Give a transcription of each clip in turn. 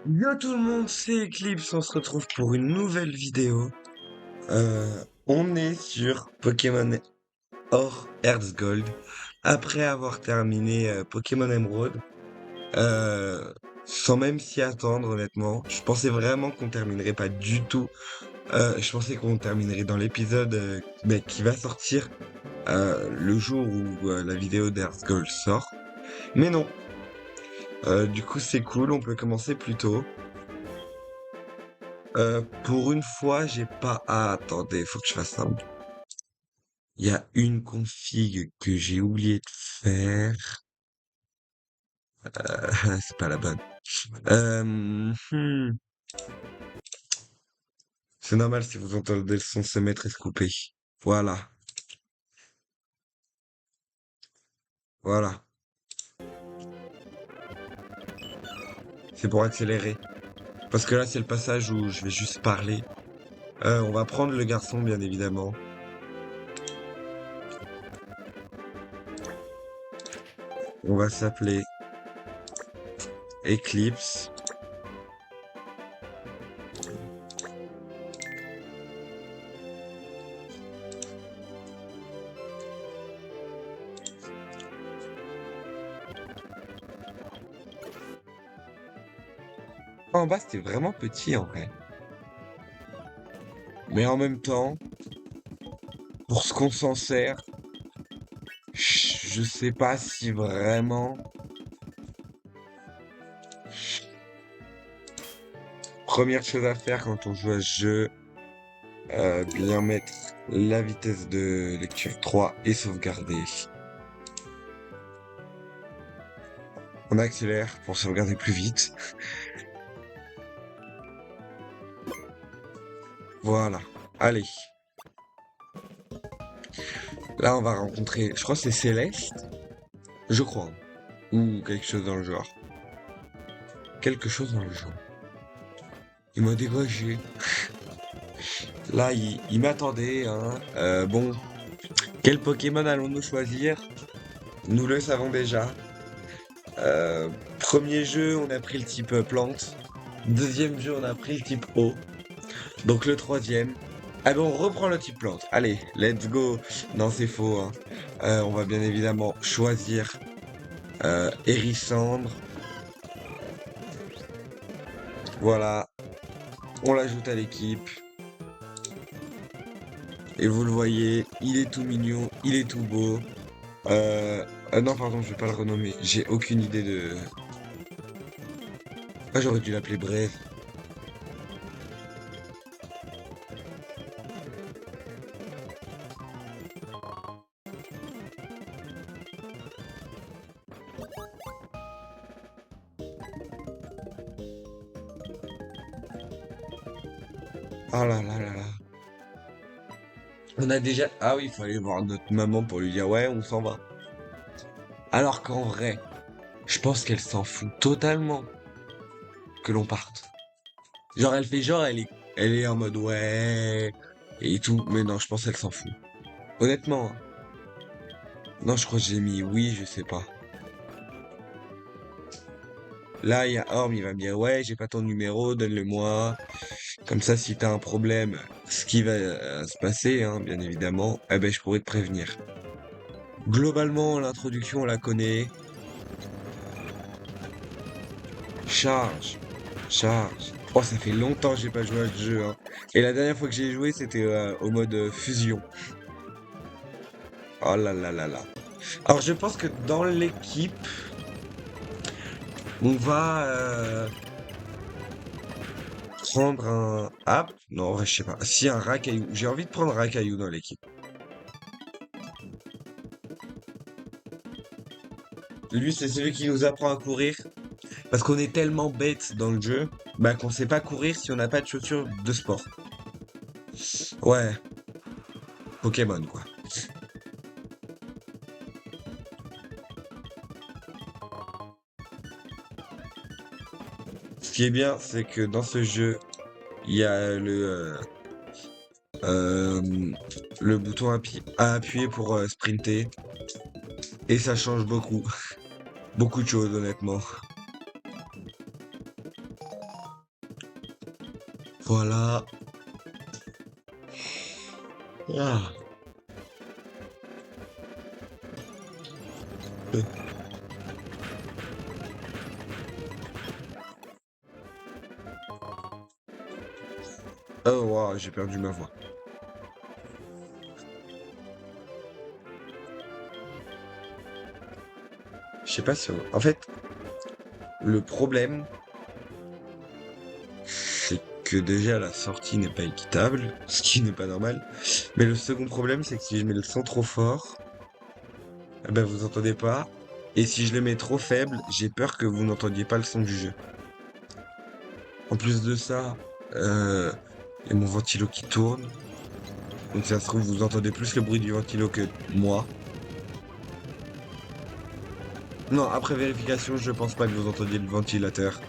Yo tout le monde, c'est Eclipse, on se retrouve pour une nouvelle vidéo. On est sur Pokémon Or Earth Gold. Après avoir terminé Pokémon Emerald, sans même s'y attendre honnêtement. Je pensais vraiment qu'on terminerait pas du tout. Je pensais qu'on terminerait dans l'épisode qui va sortir le jour où la vidéo d'Earth Gold sort. Mais non. Du coup c'est cool, on peut commencer plus tôt. Pour une fois, j'ai pas... Ah, attendez, faut que je fasse ça. Il y a une config que j'ai oublié de faire. C'est pas la bonne. Hmm. C'est normal si vous entendez le son se mettre et se couper. Voilà, voilà. C'est pour accélérer. Parce que là, c'est le passage où je vais juste parler. On va prendre le garçon, bien évidemment. On va s'appeler Eclipse. En bas, c'était vraiment petit, en vrai. Mais en même temps, pour ce qu'on s'en sert, je sais pas si vraiment. Première chose à faire quand on joue à ce jeu, bien mettre la vitesse de lecture 3 et sauvegarder. On accélère pour sauvegarder plus vite. Voilà. Allez. Là, on va rencontrer, je crois que c'est Céleste. Je crois. Ou quelque chose dans le genre. Quelque chose dans le genre. Il m'a dégagé. Là, il m'attendait, hein. Bon, quel Pokémon allons-nous choisir? Nous le savons déjà. Premier jeu, on a pris le type plante. Deuxième jeu, on a pris le type eau. Donc le troisième. Ah ben on reprend le type plante. Allez, let's go. Non, c'est faux, hein. On va bien évidemment choisir Hérissandre. Voilà. On l'ajoute à l'équipe. Et vous le voyez, il est tout mignon, il est tout beau. Non, pardon, je vais pas le renommer. J'ai aucune idée de... Ah, j'aurais dû l'appeler Braise. Ah là là là là. On a déjà... Ah oui, il faut aller voir notre maman pour lui dire ouais, on s'en va. Alors qu'en vrai, je pense qu'elle s'en fout totalement que l'on parte. Genre, elle fait genre, elle est en mode ouais et tout. Mais non, je pense qu'elle s'en fout. Honnêtement, hein. Non, je crois que j'ai mis oui, je sais pas. Là, il y a Orm, il va me dire ouais, j'ai pas ton numéro, donne-le-moi. Comme ça, si t'as un problème, ce qui va se passer, hein, bien évidemment, eh ben, je pourrais te prévenir. Globalement, l'introduction, on la connaît. Charge, charge. Oh, ça fait longtemps que j'ai pas joué à ce jeu, hein. Et la dernière fois que j'ai joué, c'était au mode fusion. Oh là là là là. Alors, je pense que dans l'équipe, on va prendre un... Ah, non, en vrai, je sais pas. Si, un Rakaillou. J'ai envie de prendre un Rakaillou dans l'équipe. Lui, c'est celui qui nous apprend à courir. Parce qu'on est tellement bête dans le jeu, bah qu'on sait pas courir si on n'a pas de chaussures de sport. Ouais, Pokémon quoi. Ce qui est bien, c'est que dans ce jeu, il y a euh, le bouton à appuyer pour sprinter. Et ça change beaucoup. Beaucoup de choses honnêtement. Voilà. Ah. Oh, waouh, j'ai perdu ma voix. Je sais pas si En fait, le problème, c'est que déjà la sortie n'est pas équitable, ce qui n'est pas normal. Mais le second problème, c'est que si je mets le son trop fort, eh ben vous entendez pas. Et si je le mets trop faible, j'ai peur que vous n'entendiez pas le son du jeu. En plus de ça, il y a mon ventilo qui tourne. Donc ça se trouve, vous entendez plus le bruit du ventilo que moi. Non, après vérification, je pense pas que vous entendiez le ventilateur.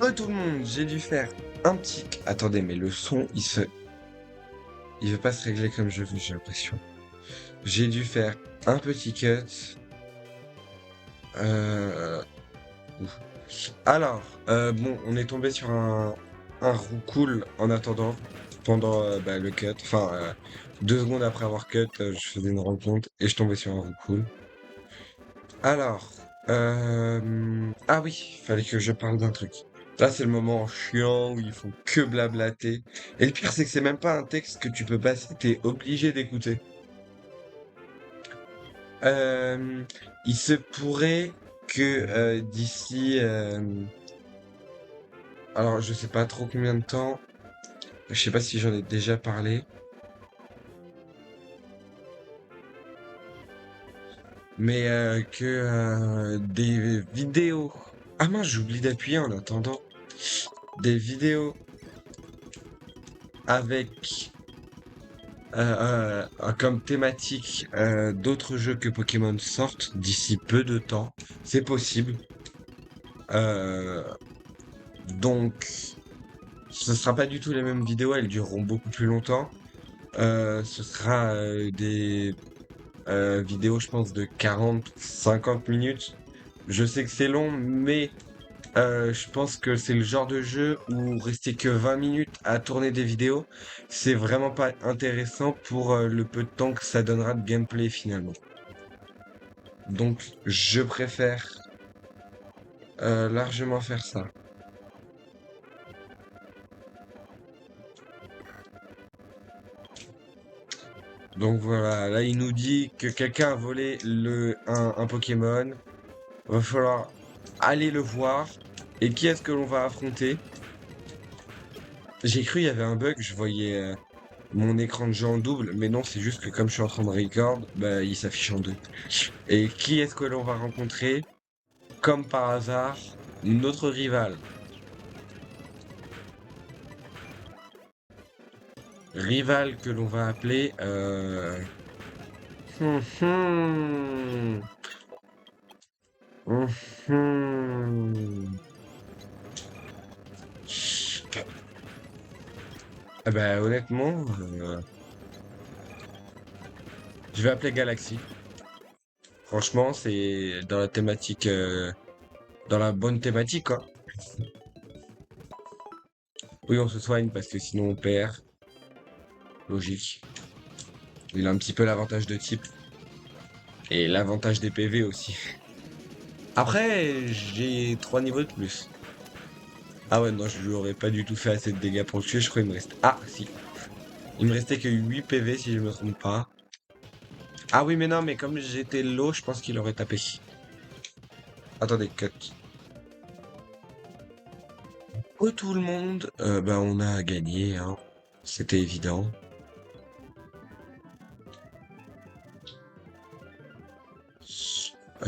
Oh tout le monde, j'ai dû faire un petit... Attendez, mais le son, il veut pas se régler comme je veux, j'ai l'impression. J'ai dû faire un petit cut. Euh... ouf. Alors, bon, on est tombé sur un roux cool en attendant, pendant bah, le cut. Enfin, 2 secondes après avoir cut, je faisais une rencontre et je tombais sur un roux cool. Alors, ah oui, fallait que je parle d'un truc. Là, c'est le moment chiant où ils font que blablater. Et le pire, c'est que c'est même pas un texte que tu peux passer, t'es obligé d'écouter. Euh, il se pourrait que d'ici, alors je sais pas trop combien de temps, je sais pas si j'en ai déjà parlé, mais que des vidéos. Ah mince, j'oublie d'appuyer en attendant. Des vidéos avec comme thématique d'autres jeux que Pokémon sortent d'ici peu de temps. C'est possible. Euh, donc, ce sera pas du tout les mêmes vidéos, elles dureront beaucoup plus longtemps. Ce sera des vidéos, je pense, de 40-50 minutes. Je sais que c'est long, mais je pense que c'est le genre de jeu où rester que 20 minutes à tourner des vidéos, c'est vraiment pas intéressant pour le peu de temps que ça donnera de gameplay finalement. Donc je préfère largement faire ça. Donc voilà, là il nous dit que quelqu'un a volé un Pokémon. Va falloir aller le voir. Et qui est-ce que l'on va affronter? J'ai cru il y avait un bug, je voyais mon écran de jeu en double, mais non, c'est juste que comme je suis en train de record, bah il s'affiche en deux. Et qui est-ce que l'on va rencontrer? Comme par hasard, notre rival. Rival que l'on va appeler... hum, hum, hum. Ah bah honnêtement, je vais appeler Galaxy. Franchement, c'est dans la thématique, dans la bonne thématique, quoi. Oui, on se soigne parce que sinon on perd. Logique. Il a un petit peu l'avantage de type. Et l'avantage des PV aussi. Après, j'ai 3 niveaux de plus. Ah ouais, non, je lui aurais pas du tout fait assez de dégâts pour le tuer. Je crois qu'il me reste... Ah, si. Il me restait que 8 PV si je me trompe pas. Ah oui, mais non, mais comme j'étais low, je pense qu'il aurait tapé. Attendez, cut. Oh tout le monde, bah on a gagné, hein. C'était évident. Euh,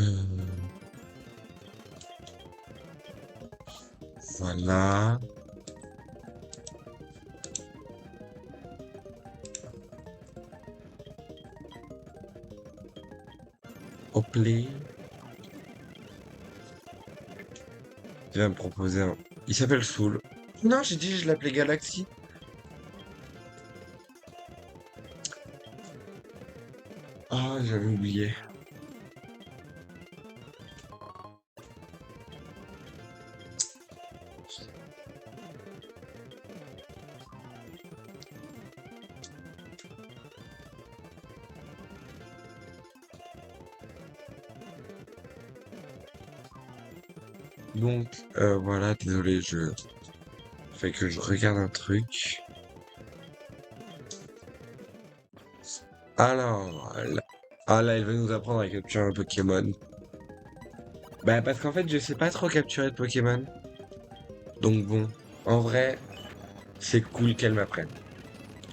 voilà. Hop les. Il va me proposer un... Il s'appelle Soul. Non, j'ai dit je l'appelais Galaxy. j'avais oublié. Donc, voilà, désolé, je fais que je regarde un truc. Alors, là... Ah là, elle va nous apprendre à capturer un Pokémon. Bah, parce qu'en fait, je sais pas trop capturer de Pokémon. Donc bon, en vrai, c'est cool qu'elle m'apprenne.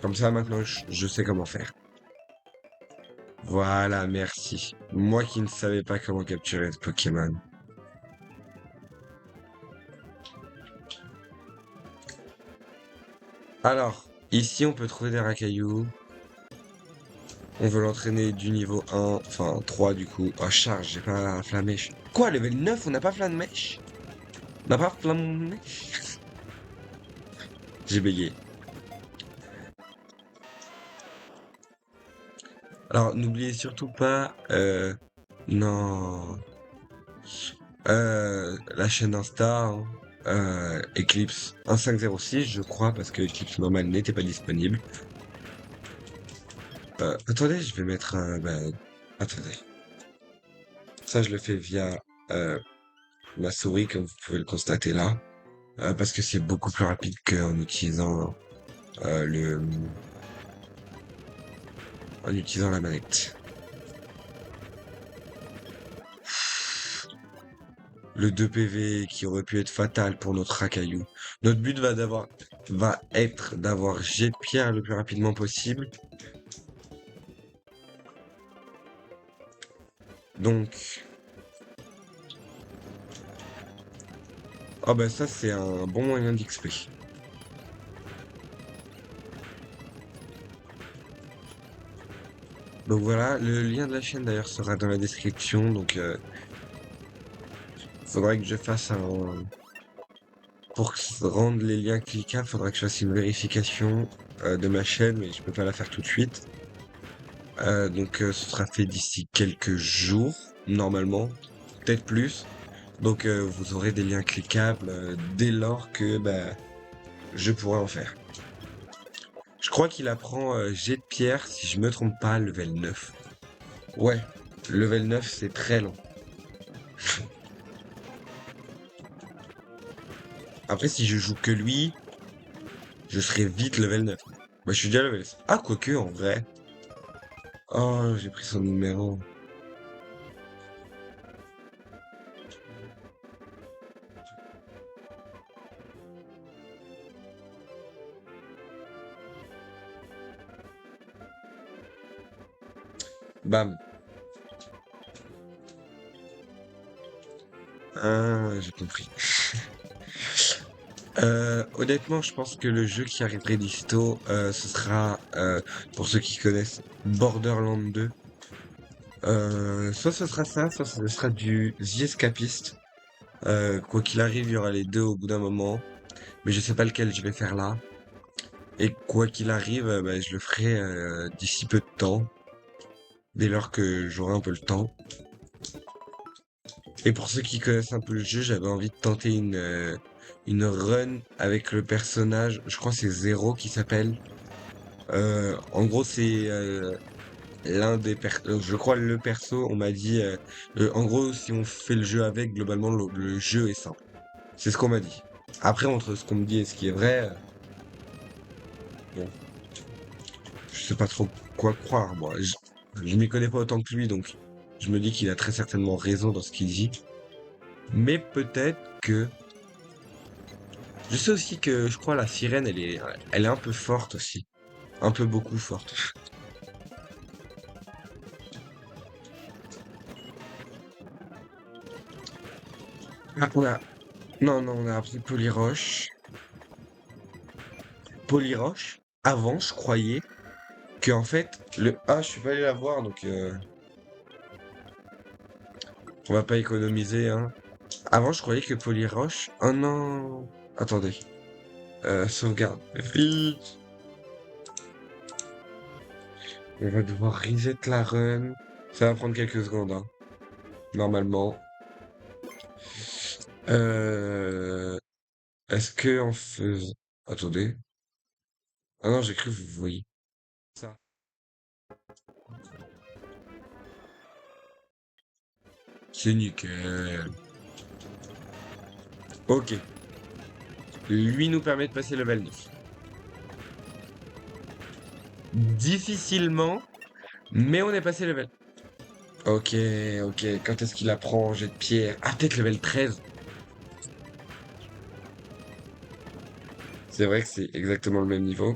Comme ça, maintenant, je sais comment faire. Voilà, merci. Moi qui ne savais pas comment capturer ce Pokémon. Alors, ici, on peut trouver des racailloux. On veut l'entraîner du niveau 1, enfin 3 du coup. Oh, charge, j'ai pas Flammèche. Quoi, level 9, on n'a pas Flammèche? On n'a pas Flammèche? J'ai bégayé. Alors, n'oubliez surtout pas... non... la chaîne Insta, hein, Eclipse 1506, je crois, parce que Eclipse normal n'était pas disponible. Attendez, je vais mettre... attendez. Ça, je le fais via ma souris, comme vous pouvez le constater là. Parce que c'est beaucoup plus rapide qu'en utilisant le... en utilisant la manette. Le 2 PV qui aurait pu être fatal pour notre racaillou. Notre but va être d'avoir jet de pierre le plus rapidement possible. Donc... Ah bah ça c'est un bon moyen d'XP. Donc voilà, le lien de la chaîne d'ailleurs sera dans la description. Donc faudrait que je fasse un... Pour rendre les liens cliquables, faudrait que je fasse une vérification de ma chaîne, mais je peux pas la faire tout de suite. Donc ce sera fait d'ici quelques jours, normalement, peut-être plus. Donc vous aurez des liens cliquables dès lors que bah, je pourrai en faire. Je crois qu'il apprend jet de pierre, si je me trompe pas, level 9. Ouais, level 9 c'est très long. Après si je joue que lui, je serai vite level 9. Bah je suis déjà level... Ah quoique en vrai. Oh j'ai pris son numéro. Bam. Ah j'ai compris. Honnêtement, je pense que le jeu qui arriverait d'isto, ce sera, pour ceux qui connaissent, Borderlands 2. Soit ce sera ça, soit ce sera du The Escapist. Quoi qu'il arrive, il y aura les deux au bout d'un moment, mais je sais pas lequel je vais faire là. Et quoi qu'il arrive, bah, je le ferai d'ici peu de temps, dès lors que j'aurai un peu le temps. Et pour ceux qui connaissent un peu le jeu, j'avais envie de tenter une run avec le personnage, je crois que c'est Zero qui s'appelle. En gros, c'est l'un des je crois le perso, on m'a dit, en gros, si on fait le jeu avec, globalement, le jeu est simple. C'est ce qu'on m'a dit. Après, entre ce qu'on me dit et ce qui est vrai, bon, je sais pas trop quoi croire, moi. Je m'y connais pas autant que lui, donc je me dis qu'il a très certainement raison dans ce qu'il dit. Mais peut-être que... Je sais aussi que, je crois, la sirène, elle est un peu forte aussi. Un peu beaucoup forte. Ah, non, non, on a appris Polyroche. Polyroche. Avant, je croyais que en fait le A, je suis pas allé la voir, donc on va pas économiser, hein. Avant, je croyais que Polyroche... Oh non. Attendez. Sauvegarde. Vite. On va devoir reset la run. Ça va prendre quelques secondes, hein, normalement. Euh... Est-ce que en faisant... Attendez. Ah non, j'ai cru que vous voyez ça. C'est nickel. Ok. Lui nous permet de passer level 9. Difficilement, mais on est passé level. Ok, ok. Quand est-ce qu'il apprend jet de pierre? Ah, peut-être level 13. C'est vrai que c'est exactement le même niveau.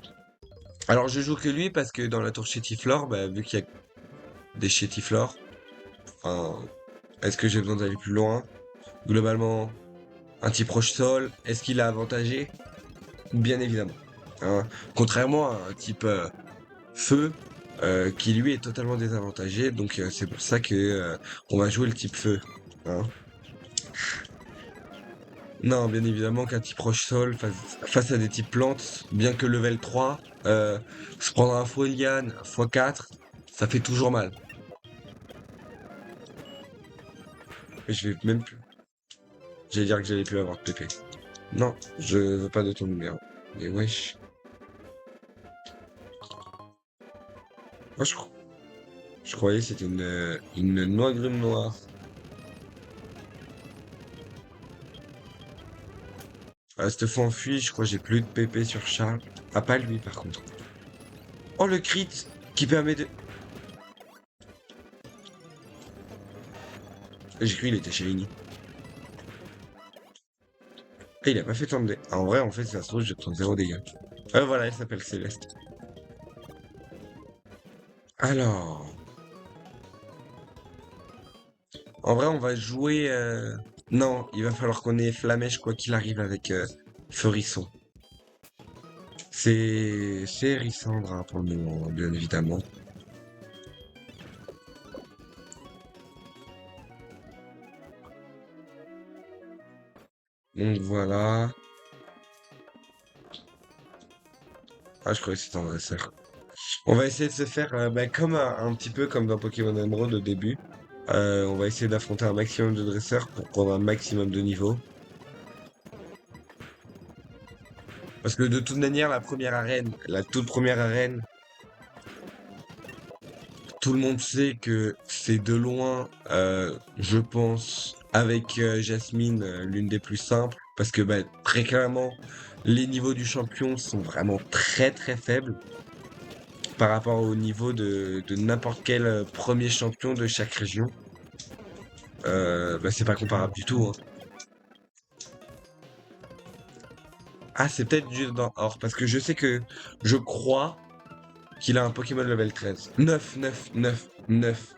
Alors je joue que lui parce que dans la tour chétiflore, bah, vu qu'il y a des chétiflores, enfin, est-ce que j'ai besoin d'aller plus loin? Globalement, un type roche-sol, est-ce qu'il a avantagé? Bien évidemment. Hein. Contrairement à un type feu, qui lui est totalement désavantagé, donc c'est pour ça que on va jouer le type feu. Hein. Non, bien évidemment qu'un type roche-sol face à des types plantes, bien que level 3, se prendre un Folian x4, ça fait toujours mal. Mais je vais même plus. J'allais dire que j'allais plus avoir de PP. Non, je veux pas de ton numéro. Mais wesh. Moi, je croyais que c'était une noix grume noire. Ah, cette fois enfui, je crois que j'ai plus de PP sur Charles. Ah, pas lui, par contre. Oh, le crit qui permet de... J'ai cru qu'il était chez Lini. Ah, il a pas fait tant de dégâts. En vrai, en fait, ça se trouve, je prends 0 dégâts. Ah, voilà, elle s'appelle Céleste. Alors... En vrai, on va jouer... Non, il va falloir qu'on ait Flamèche quoi qu'il arrive avec Ferisson. C'est Hérissandra pour le moment, bien évidemment. Donc voilà. Ah, je croyais que c'était un dresseur. On va essayer de se faire bah, comme un petit peu comme dans Pokémon Emerald au début. On va essayer d'affronter un maximum de dresseurs pour prendre un maximum de niveau. Parce que de toute manière, la première arène, la toute première arène, tout le monde sait que c'est de loin, je pense, avec Jasmine, l'une des plus simples. Parce que bah, très clairement, les niveaux du champion sont vraiment très très faibles par rapport au niveau de n'importe quel premier champion de chaque région. Bah, c'est pas comparable du tout. Hein. Ah, c'est peut-être juste dans Or, parce que je sais que je crois qu'il a un Pokémon level 13. 9, 9, 9, 9,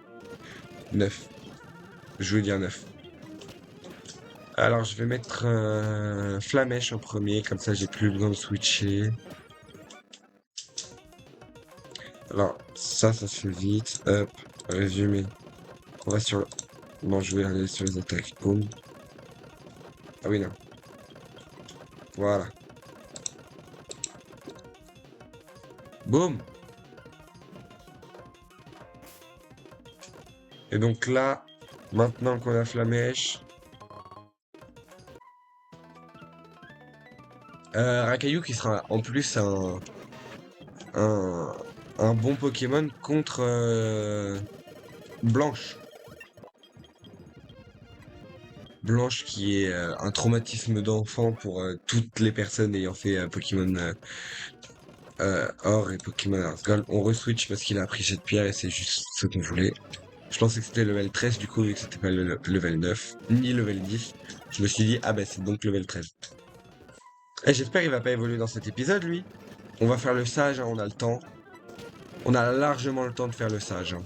9. Je veux dire 9. Alors, je vais mettre Flamèche en premier, comme ça j'ai plus besoin de switcher. Alors, ça se fait vite. Hop, résumé. On va sur... Bon, je vais aller sur les attaques. Boum. Ah oui, non. Voilà. Boum. Et donc là, maintenant qu'on a Flamèche, Rakayu qui sera en plus un, un bon Pokémon contre Blanche. Blanche qui est un traumatisme d'enfant pour toutes les personnes ayant fait Pokémon Or et Pokémon Heart Gold. On re-switch parce qu'il a appris cette pierre et c'est juste ce qu'on voulait. Je pensais que c'était level 13 du coup vu que c'était pas le level 9 ni level 10. Je me suis dit ah bah c'est donc level 13. Et j'espère qu'il va pas évoluer dans cet épisode lui. On va faire le sage, hein, on a le temps. On a largement le temps de faire le sage. Hein.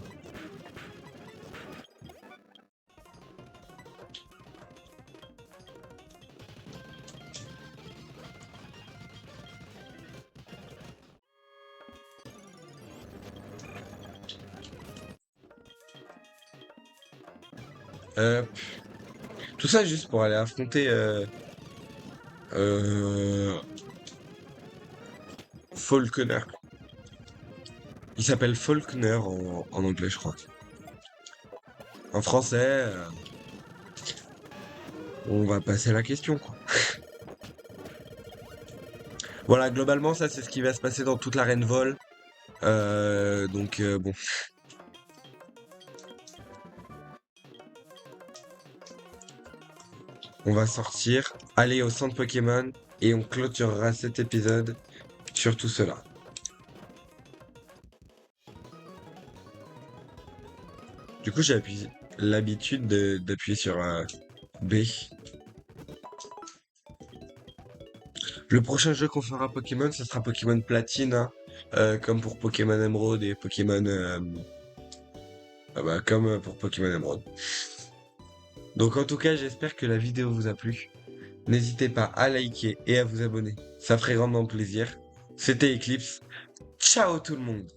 Euh, tout ça juste pour aller affronter euh, Falconer. Il s'appelle Faulkner en anglais, je crois. En français, on va passer à la question, quoi. Voilà, globalement, ça, c'est ce qui va se passer dans toute l'arène vol. Bon. On va sortir, aller au centre Pokémon, et on clôturera cet épisode sur tout cela. Du coup, l'habitude d'appuyer sur B. Le prochain jeu qu'on fera Pokémon, ce sera Pokémon Platine, hein, comme pour Pokémon Emerald et Pokémon... comme pour Pokémon Emerald. Donc en tout cas, j'espère que la vidéo vous a plu. N'hésitez pas à liker et à vous abonner. Ça ferait grandement plaisir. C'était Eclipse. Ciao tout le monde!